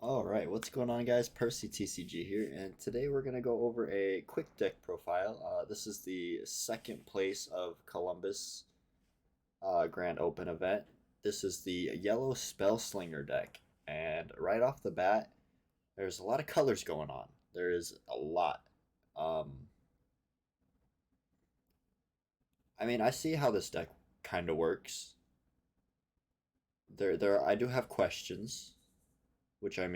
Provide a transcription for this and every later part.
Alright, what's going on guys? Percy TCG here, and today we're going to go over a quick deck profile. This is the second place of Columbus Grand Open event. This is the Yellow Spellslinger deck, and right off the bat, there's a lot of colors going on. There is a lot. Um, I see how this deck kind of works. I do have questions, which I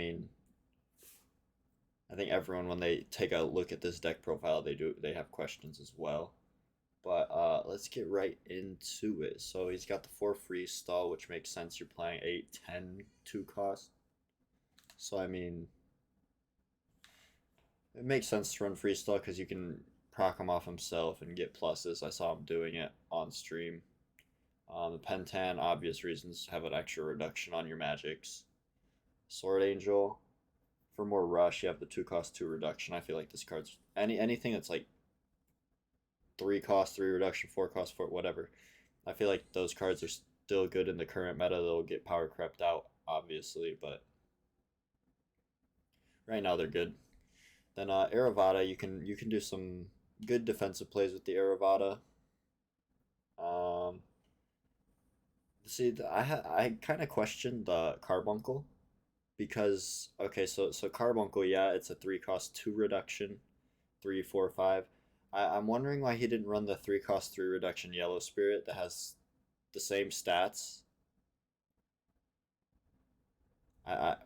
think everyone, when they take a look at this deck profile, they have questions as well. But let's get right into it. So he's got the 4 freeze stall, which makes sense. You're playing 8, 10, 2 cost. So it makes sense to run freeze stall because you can proc him off himself and get pluses. I saw him doing it on stream. The Pentan, obvious reasons, have an extra reduction on your magics. Sword Angel, for more rush, you have the 2 cost 2 reduction. I feel like this card's anything that's like 3 cost 3 reduction, 4 cost 4, whatever. I feel like those cards are still good in the current meta. They'll get power crept out, obviously, but right now they're good. Then Aravada, you can do some good defensive plays with the Aravada. Um, see, I kind of questioned the Carbuncle because so Carbuncle, yeah, it's a 3 cost 2 reduction, 3, 4, 5. I'm wondering why he didn't run the 3 cost 3 reduction Yellow Spirit that has the same stats.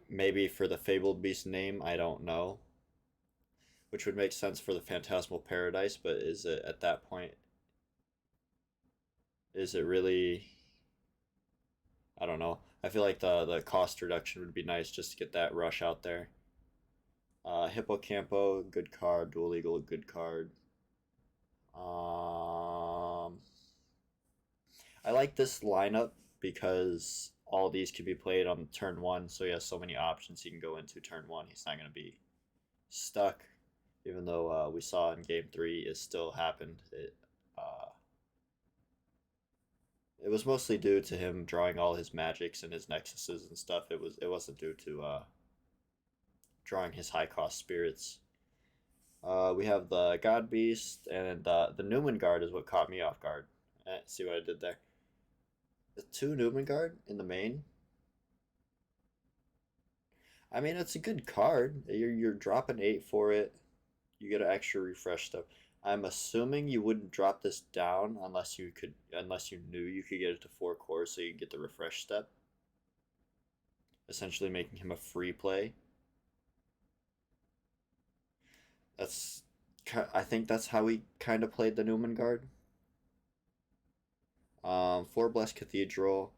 Maybe for the Fabled Beast name, I don't know. Which would make sense for the Phantasmal Paradise, but is it at that point? Is it really? I don't know. I feel like the cost reduction would be nice just to get that rush out there. Hippocampo, good card. Dual Eagle, good card. I like this lineup because all these can be played on turn one, so he has so many options he can go into turn one. He's not going to be stuck, even though we saw in game three it still happened. It was mostly due to him drawing all his magics and his nexuses and stuff. It wasn't due to drawing his high cost spirits. We have the God Beast, and the Newman Guard is what caught me off guard. See what I did there? The 2 Newman Guard in the main. It's a good card. You're dropping 8 for it. You get an extra refresh stuff. I'm assuming you wouldn't drop this down unless you knew you could get it to 4 cores, so you get the refresh step. Essentially making him a free play. That's I think that's how we kind of played the Newman Guard. 4 Blessed Cathedral,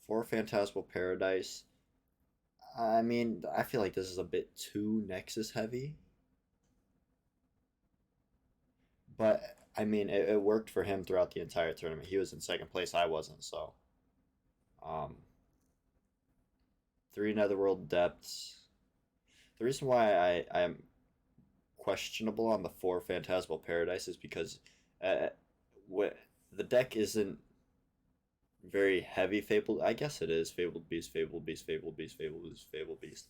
4 Phantasmal Paradise. I feel like this is a bit too Nexus heavy. But it worked for him throughout the entire tournament. He was in second place, I wasn't, so. Um, 3 Netherworld Depths. The reason why I am questionable on the 4 Phantasmal Paradise is because the deck isn't very heavy Fabled. I guess it is Fabled Beast, Fabled Beast, Fabled Beast, Fabled Beast, Fabled Beast.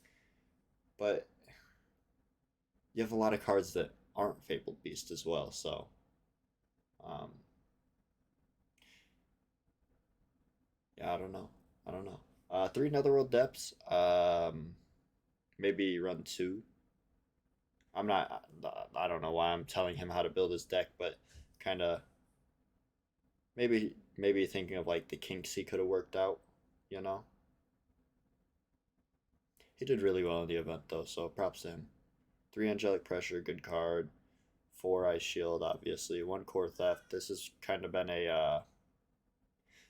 But you have a lot of cards that aren't Fabled Beast as well, so. Um, yeah, I don't know. I don't know. 3 Netherworld Depths. Maybe run 2. I'm not. I don't know why I'm telling him how to build his deck, but kind of maybe thinking of like the kinks he could have worked out. You know. He did really well in the event though, so props to him. 3 Angelic Pressure, good card. 4 Ice Shield, obviously. 1 Core Theft. This has kind of been a.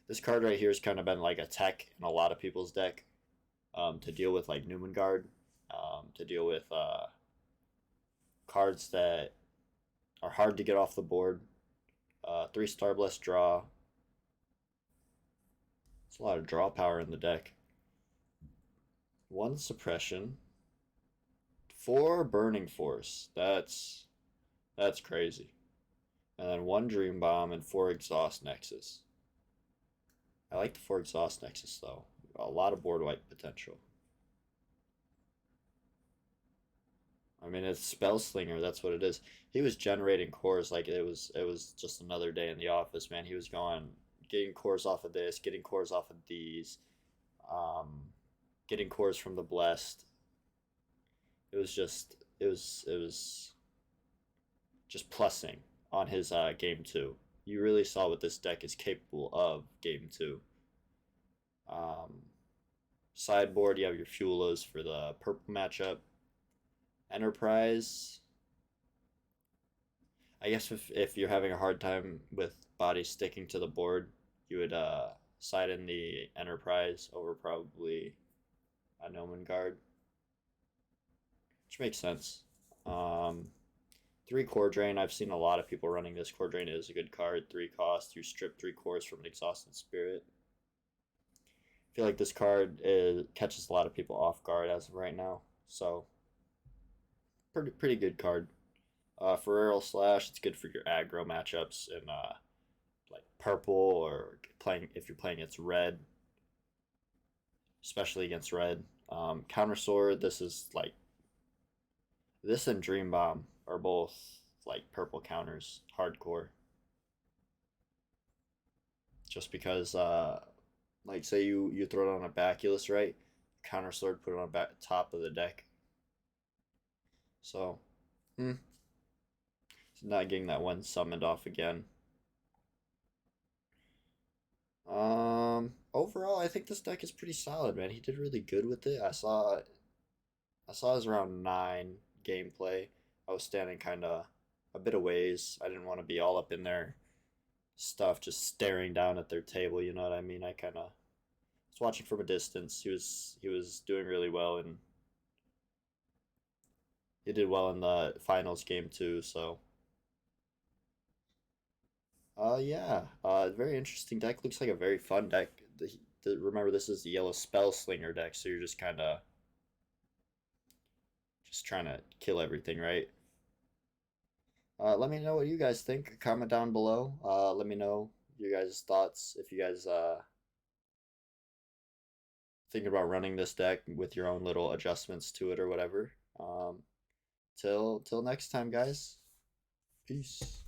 This card right here has kind of been like a tech in a lot of people's deck, to deal with like Newman Guard, to deal with cards that are hard to get off the board. 3 Star Blessed draw. It's a lot of draw power in the deck. 1 Suppression. 4 Burning Force. That's crazy. And then 1 Dream Bomb and 4 Exhaust Nexus. I like the 4 Exhaust Nexus though. A lot of board wipe potential. I mean, it's spell slinger. That's what it is. He was generating cores like it was just another day in the office, man. He was going getting cores off of this, getting cores off of these, um, getting cores from the blessed. It was just plussing on his game two. You really saw what this deck is capable of game two. Um, Sideboard, you have your Fuelos for the purple matchup. Enterprise, I guess if you're having a hard time with bodies sticking to the board, you would side in the Enterprise over probably a Noman Guard, which makes sense. Um, Three core drain. I've seen a lot of people running this. Core drain is a good card. 3 cost. You strip 3 cores from an exhausted spirit. I feel like this card catches a lot of people off guard as of right now. So pretty good card. For Earl Slash, it's good for your aggro matchups in like purple or playing if you're playing against red, especially against red. Counter Sword, this is like this and Dream Bomb are both like purple counters, hardcore. Just because, like, say you throw it on a Baculus, right? Counter Sword, put it on top of the deck. So, hmm, not getting that one summoned off again. Overall, I think this deck is pretty solid, man. He did really good with it. I saw his round 9 gameplay. I was standing kind of a bit of ways. I didn't want to be all up in their stuff, just staring down at their table. You know what I mean? I kind of was watching from a distance. He was doing really well, and he did well in the finals game too. So, yeah, very interesting deck. Looks like a very fun deck. Remember, this is the yellow spell slinger deck, so you're just kind of just trying to kill everything, right? Let me know what you guys think. Comment down below. Let me know your guys' thoughts if you guys thinking about running this deck with your own little adjustments to it or whatever. Till next time, guys. Peace.